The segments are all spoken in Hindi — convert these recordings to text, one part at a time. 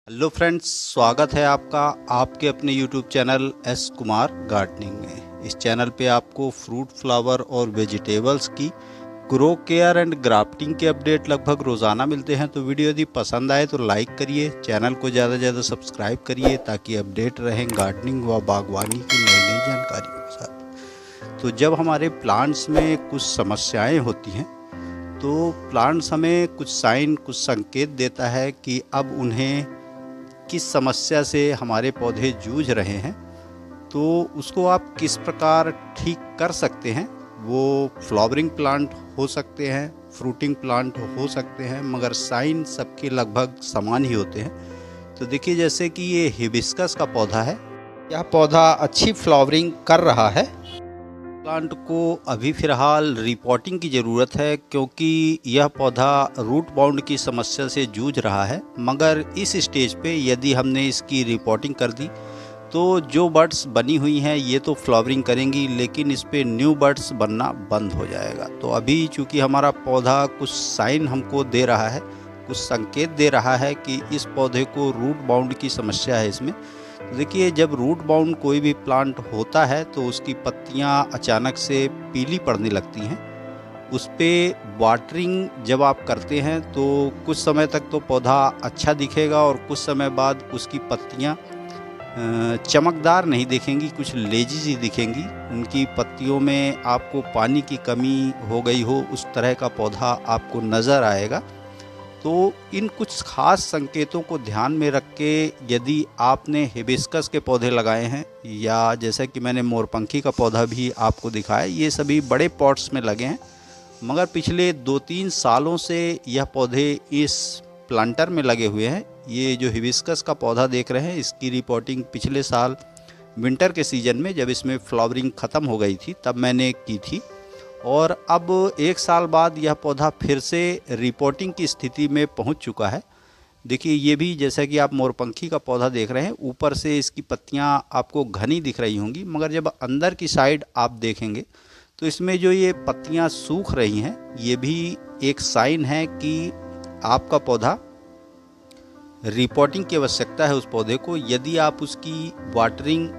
हेलो फ्रेंड्स, स्वागत है आपका आपके अपने YouTube channel S Kumar gardening में। इस चैनल पे आपको फ्रूट, फ्लावर और वेजिटेबल्स की ग्रो केयर एंड ग्राफ्टिंग के अपडेट लगभग रोज़ाना मिलते हैं। तो वीडियो यदि पसंद आए तो लाइक करिए, चैनल को ज़्यादा से ज़्यादा सब्सक्राइब करिए ताकि अपडेट रहें गार्डनिंग व बागवानी की नई नई जानकारियों के साथ। तो जब हमारे प्लांट्स में कुछ समस्याएँ होती हैं तो प्लांट्स हमें कुछ साइन, कुछ संकेत देता है कि अब उन्हें किस समस्या से हमारे पौधे जूझ रहे हैं, तो उसको आप किस प्रकार ठीक कर सकते हैं। वो फ्लावरिंग प्लांट हो सकते हैं, फ्रूटिंग प्लांट हो सकते हैं, मगर साइन सबके लगभग समान ही होते हैं। तो देखिए, जैसे कि ये हिबिस्कस का पौधा है, यह पौधा अच्छी फ्लावरिंग कर रहा है। प्लांट को अभी फ़िलहाल रिपोर्टिंग की ज़रूरत है क्योंकि यह पौधा रूट बाउंड की समस्या से जूझ रहा है। मगर इस स्टेज पे यदि हमने इसकी रिपोर्टिंग कर दी तो जो बड्स बनी हुई हैं ये तो फ्लावरिंग करेंगी, लेकिन इस पे न्यू बड्स बनना बंद हो जाएगा। तो अभी चूँकि हमारा पौधा कुछ साइन हमको दे रहा है, कुछ संकेत दे रहा है कि इस पौधे को रूट बाउंड की समस्या है इसमें। देखिए, जब रूट बाउंड कोई भी प्लांट होता है तो उसकी पत्तियां अचानक से पीली पड़ने लगती हैं। उस पे वाटरिंग जब आप करते हैं तो कुछ समय तक तो पौधा अच्छा दिखेगा और कुछ समय बाद उसकी पत्तियां चमकदार नहीं दिखेंगी, कुछ लेजी सी दिखेंगी। उनकी पत्तियों में आपको पानी की कमी हो गई हो, उस तरह का पौधा आपको नज़र आएगा। तो इन कुछ खास संकेतों को ध्यान में रख के यदि आपने हिबिस्कस के पौधे लगाए हैं, या जैसा कि मैंने मोरपंखी का पौधा भी आपको दिखाया, ये सभी बड़े पॉट्स में लगे हैं। मगर पिछले 2-3 सालों से यह पौधे इस प्लांटर में लगे हुए हैं। ये जो हिबिस्कस का पौधा देख रहे हैं, इसकी रिपोर्टिंग पिछले साल विंटर के सीज़न में जब इसमें फ्लावरिंग ख़त्म हो गई थी तब मैंने की थी। और अब 1 साल बाद यह पौधा फिर से रिपोर्टिंग की स्थिति में पहुंच चुका है। देखिए, ये भी जैसा कि आप मोरपंखी का पौधा देख रहे हैं, ऊपर से इसकी पत्तियां आपको घनी दिख रही होंगी, मगर जब अंदर की साइड आप देखेंगे तो इसमें जो ये पत्तियां सूख रही हैं, ये भी एक साइन है कि आपका पौधा रिपोर्टिंग की आवश्यकता है उस पौधे को। यदि आप उसकी वाटरिंग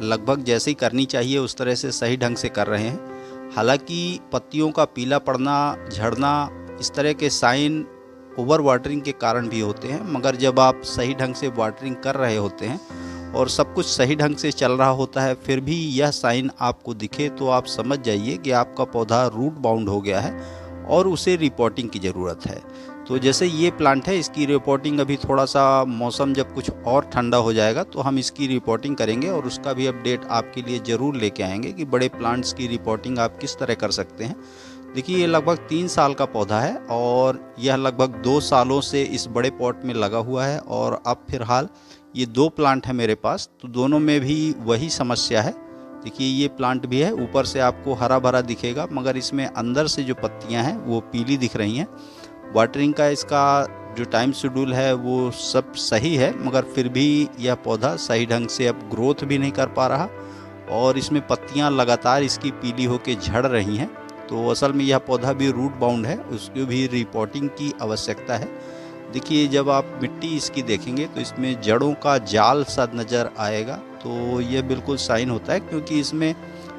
लगभग जैसे ही करनी चाहिए उस तरह से सही ढंग से कर रहे हैं, हालांकि पत्तियों का पीला पड़ना, झड़ना, इस तरह के साइन ओवर वाटरिंग के कारण भी होते हैं। मगर जब आप सही ढंग से वाटरिंग कर रहे होते हैं और सब कुछ सही ढंग से चल रहा होता है, फिर भी यह साइन आपको दिखे तो आप समझ जाइए कि आपका पौधा रूट बाउंड हो गया है और उसे रिपोर्टिंग की ज़रूरत है। तो जैसे ये प्लांट है, इसकी रिपोर्टिंग अभी थोड़ा सा मौसम जब कुछ और ठंडा हो जाएगा तो हम इसकी रिपोर्टिंग करेंगे और उसका भी अपडेट आपके लिए ज़रूर लेके आएंगे कि बड़े प्लांट्स की रिपोर्टिंग आप किस तरह कर सकते हैं। देखिए, ये लगभग 3 साल का पौधा है और यह लगभग 2 सालों से इस बड़े पॉट में लगा हुआ है। और अब फिलहाल ये 2 प्लांट है मेरे पास, तो दोनों में भी वही समस्या है। देखिए, ये प्लांट भी है, ऊपर से आपको हरा भरा दिखेगा मगर इसमें अंदर से जो पत्तियां हैं वो पीली दिख रही हैं। वाटरिंग का इसका जो टाइम शेड्यूल है वो सब सही है, मगर फिर भी यह पौधा सही ढंग से अब ग्रोथ भी नहीं कर पा रहा और इसमें पत्तियां लगातार इसकी पीली होकर झड़ रही हैं। तो असल में यह पौधा भी रूट बाउंड है, उसको भी रिपोर्टिंग की आवश्यकता है। देखिए, जब आप मिट्टी इसकी देखेंगे तो इसमें जड़ों का जाल सा नज़र आएगा, तो यह बिल्कुल साइन होता है क्योंकि इसमें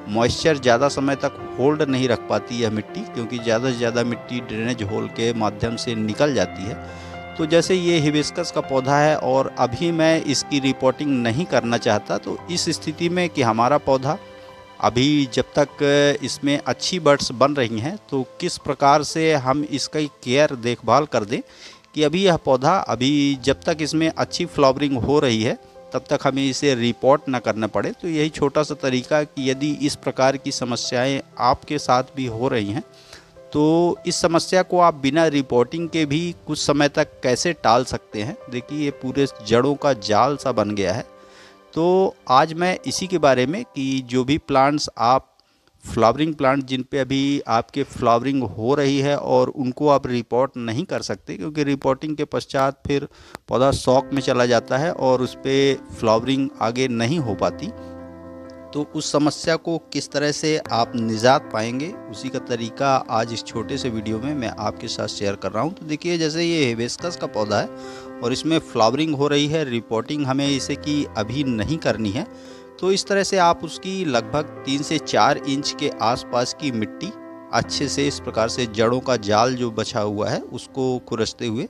मॉइस्चर ज़्यादा समय तक होल्ड नहीं रख पाती यह मिट्टी, क्योंकि ज़्यादा से ज़्यादा मिट्टी ड्रेनेज होल के माध्यम से निकल जाती है। तो जैसे ये हिबिस्कस का पौधा है और अभी मैं इसकी रिपोर्टिंग नहीं करना चाहता, तो इस स्थिति में कि हमारा पौधा अभी जब तक इसमें अच्छी बड्स बन रही हैं तो किस प्रकार से हम इसका केयर देखभाल कर दें कि अभी यह पौधा, अभी जब तक इसमें अच्छी फ्लावरिंग हो रही है तब तक हमें इसे रिपोर्ट ना करना पड़े। तो यही छोटा सा तरीका कि यदि इस प्रकार की समस्याएं आपके साथ भी हो रही हैं तो इस समस्या को आप बिना रिपोर्टिंग के भी कुछ समय तक कैसे टाल सकते हैं। देखिए, ये पूरे जड़ों का जाल सा बन गया है। तो आज मैं इसी के बारे में कि जो भी प्लांट्स आप फ्लावरिंग प्लांट जिन पे अभी आपके फ्लावरिंग हो रही है और उनको आप रिपोर्ट नहीं कर सकते, क्योंकि रिपोर्टिंग के पश्चात फिर पौधा शॉक में चला जाता है और उस पर फ्लावरिंग आगे नहीं हो पाती। तो उस समस्या को किस तरह से आप निजात पाएंगे, उसी का तरीका आज इस छोटे से वीडियो में मैं आपके साथ शेयर कर रहा हूं। तो देखिए, जैसे ये हिबिस्कस का पौधा है और इसमें फ्लावरिंग हो रही है, रिपोर्टिंग हमें इसे की अभी नहीं करनी है। तो इस तरह से आप उसकी लगभग 3 से 4 इंच के आसपास की मिट्टी अच्छे से इस प्रकार से जड़ों का जाल जो बचा हुआ है उसको खुरसते हुए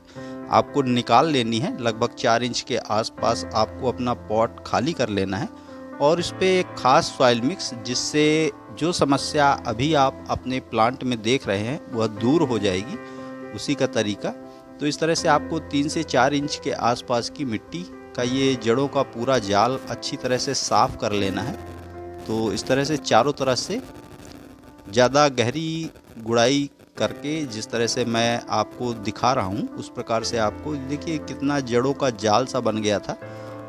आपको निकाल लेनी है। लगभग 4 इंच के आसपास आपको अपना पॉट खाली कर लेना है और इस पे एक खास सॉइल मिक्स, जिससे जो समस्या अभी आप अपने प्लांट में देख रहे हैं वह दूर हो जाएगी, उसी का तरीका। तो इस तरह से आपको 3 से 4 इंच के आसपास की मिट्टी का ये जड़ों का पूरा जाल अच्छी तरह से साफ कर लेना है। तो इस तरह से चारों तरफ से ज़्यादा गहरी गुड़ाई करके, जिस तरह से मैं आपको दिखा रहा हूँ उस प्रकार से आपको देखिए कितना जड़ों का जाल सा बन गया था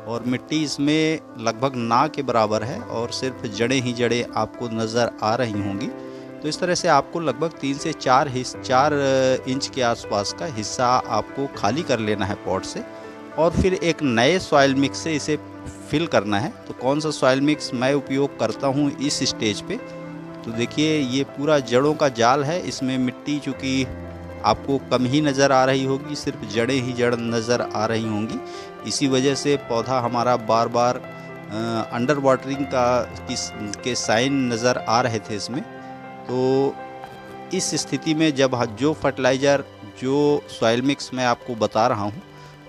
और मिट्टी इसमें लगभग ना के बराबर है और सिर्फ जड़ें ही जड़ें आपको नज़र आ रही होंगी। तो इस तरह से आपको लगभग 3 से 4 इंच के आसपास का हिस्सा आपको खाली कर लेना है पॉट से और फिर एक नए सॉइल मिक्स से इसे फिल करना है। तो कौन सा सॉइल मिक्स मैं उपयोग करता हूँ इस स्टेज पे, तो देखिए ये पूरा जड़ों का जाल है। इसमें मिट्टी चूँकि आपको कम ही नज़र आ रही होगी, सिर्फ जड़ें ही जड़ नज़र आ रही होंगी। इसी वजह से पौधा हमारा बार बार अंडर वाटरिंग के साइन नज़र आ रहे थे इसमें। तो इस स्थिति में जब जो फर्टिलाइज़र, जो सॉइल मिक्स मैं आपको बता रहा हूँ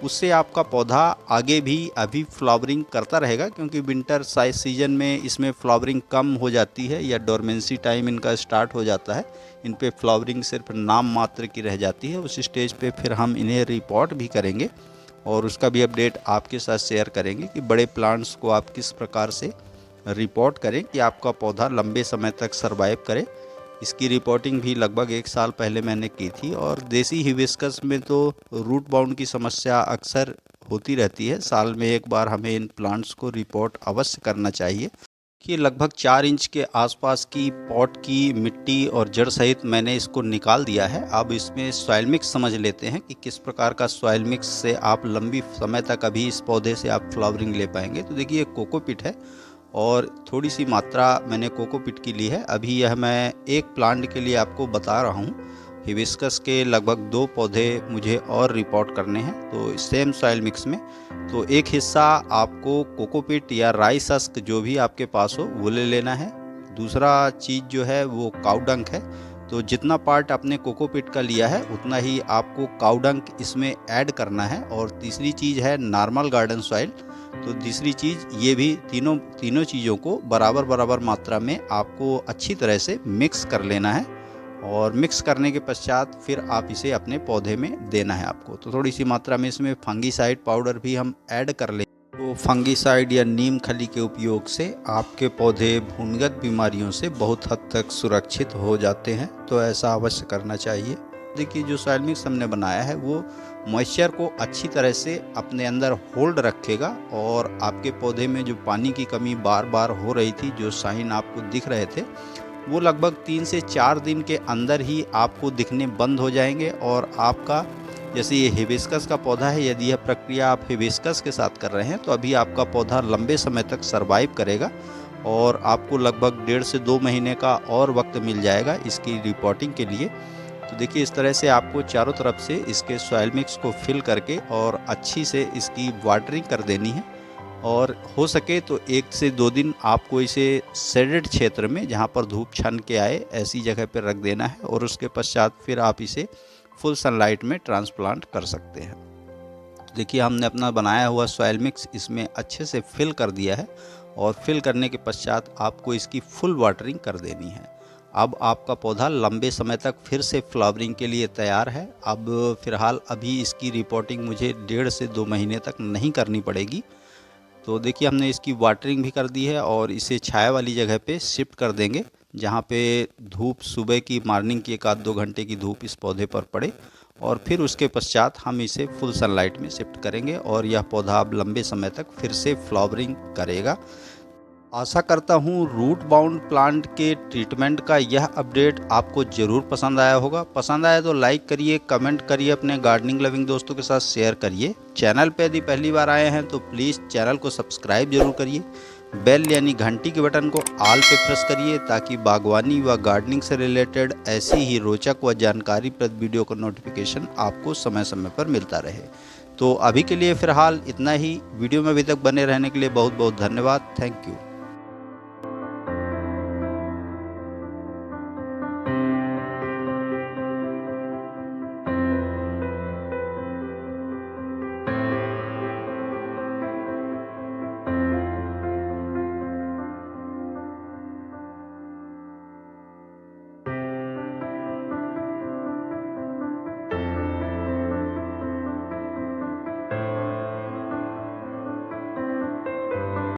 उससे आपका पौधा आगे भी अभी फ्लावरिंग करता रहेगा, क्योंकि विंटर सीजन में इसमें फ्लावरिंग कम हो जाती है या डोरमेंसी टाइम इनका स्टार्ट हो जाता है। इन पे फ्लावरिंग सिर्फ नाम मात्र की रह जाती है। उस स्टेज पे फिर हम इन्हें रिपोर्ट भी करेंगे और उसका भी अपडेट आपके साथ शेयर करेंगे कि बड़े प्लांट्स को आप किस प्रकार से रिपोर्ट करें कि आपका पौधा लंबे समय तक सर्वाइव करे। इसकी रिपोर्टिंग भी लगभग 1 साल पहले मैंने की थी। और देसी हिबिस्कस में तो रूट बाउंड की समस्या अक्सर होती रहती है। साल में एक बार हमें इन प्लांट्स को रिपोर्ट अवश्य करना चाहिए। कि लगभग 4 इंच के आसपास की पॉट की मिट्टी और जड़ सहित मैंने इसको निकाल दिया है। अब इसमें सॉइल मिक्स समझ लेते हैं कि किस प्रकार का सॉइल मिक्स से आप लंबी समय तक अभी इस पौधे से आप फ्लावरिंग ले पाएंगे। तो देखिए कोकोपीट है और थोड़ी सी मात्रा मैंने कोकोपीट की ली है। अभी यह मैं एक प्लांट के लिए आपको बता रहा हूँ। हिबिस्कस के लगभग 2 पौधे मुझे और रिपोर्ट करने हैं, तो सेम सॉइल मिक्स में। तो एक हिस्सा आपको कोकोपीट या राइस हस्क जो भी आपके पास हो वो ले लेना है। दूसरा चीज़ जो है वो काउडंक है। तो जितना पार्ट आपने कोकोपीट का लिया है उतना ही आपको काउडंक इसमें ऐड करना है। और तीसरी चीज़ है नॉर्मल गार्डन सॉइल। तो तीसरी चीज़ ये भी तीनों चीज़ों को बराबर बराबर मात्रा में आपको अच्छी तरह से मिक्स कर लेना है और मिक्स करने के पश्चात फिर आप इसे अपने पौधे में देना है आपको। तो थोड़ी सी मात्रा में इसमें फंगीसाइड पाउडर भी हम ऐड कर लें। तो फंगीसाइड या नीम खली के उपयोग से आपके पौधे भूमिगत बीमारियों से बहुत हद तक सुरक्षित हो जाते हैं। तो ऐसा अवश्य करना चाहिए। देखिए जो सॉइल मिक्स हमने बनाया है वो मॉइस्चर को अच्छी तरह से अपने अंदर होल्ड रखेगा और आपके पौधे में जो पानी की कमी बार बार हो रही थी, जो साइन आपको दिख रहे थे, वो लगभग 3 से 4 दिन के अंदर ही आपको दिखने बंद हो जाएंगे। और आपका जैसे ये हिबिस्कस का पौधा है, यदि यह प्रक्रिया आप हिबिस्कस के साथ कर रहे हैं तो अभी आपका पौधा लंबे समय तक सर्वाइव करेगा और आपको लगभग 1.5 से 2 महीने का और वक्त मिल जाएगा इसकी रिपोर्टिंग के लिए। तो देखिए इस तरह से आपको चारों तरफ से इसके सॉइल मिक्स को फिल करके और अच्छी से इसकी वाटरिंग कर देनी है। और हो सके तो 1 से 2 दिन आपको इसे शेडेड क्षेत्र में, जहाँ पर धूप छन के आए, ऐसी जगह पर रख देना है और उसके पश्चात फिर आप इसे फुल सनलाइट में ट्रांसप्लांट कर सकते हैं। देखिए हमने अपना बनाया हुआ सॉइल मिक्स इसमें अच्छे से फिल कर दिया है और फिल करने के पश्चात आपको इसकी फुल वाटरिंग कर देनी है। अब आपका पौधा लंबे समय तक फिर से फ्लावरिंग के लिए तैयार है। अब फ़िलहाल अभी इसकी रिपोर्टिंग मुझे 1.5 से 2 महीने तक नहीं करनी पड़ेगी। तो देखिए हमने इसकी वाटरिंग भी कर दी है और इसे छाया वाली जगह पे शिफ्ट कर देंगे, जहाँ पे धूप सुबह की मॉर्निंग की 1-2 घंटे की धूप इस पौधे पर पड़े और फिर उसके पश्चात हम इसे फुल सनलाइट में शिफ्ट करेंगे और यह पौधा अब लंबे समय तक फिर से फ्लावरिंग करेगा। आशा करता हूँ रूट बाउंड प्लांट के ट्रीटमेंट का यह अपडेट आपको ज़रूर पसंद आया होगा। पसंद आया तो लाइक करिए, कमेंट करिए, अपने गार्डनिंग लविंग दोस्तों के साथ शेयर करिए। चैनल पे यदि पहली बार आए हैं तो प्लीज़ चैनल को सब्सक्राइब जरूर करिए। बेल यानी घंटी के बटन को ऑल पे प्रेस करिए ताकि बागवानी व गार्डनिंग से रिलेटेड ऐसी ही रोचक व जानकारीप्रद वीडियो का नोटिफिकेशन आपको समय समय पर मिलता रहे। तो अभी के लिए फ़िलहाल इतना ही। वीडियो में अभी तक बने रहने के लिए बहुत बहुत धन्यवाद। Thank you.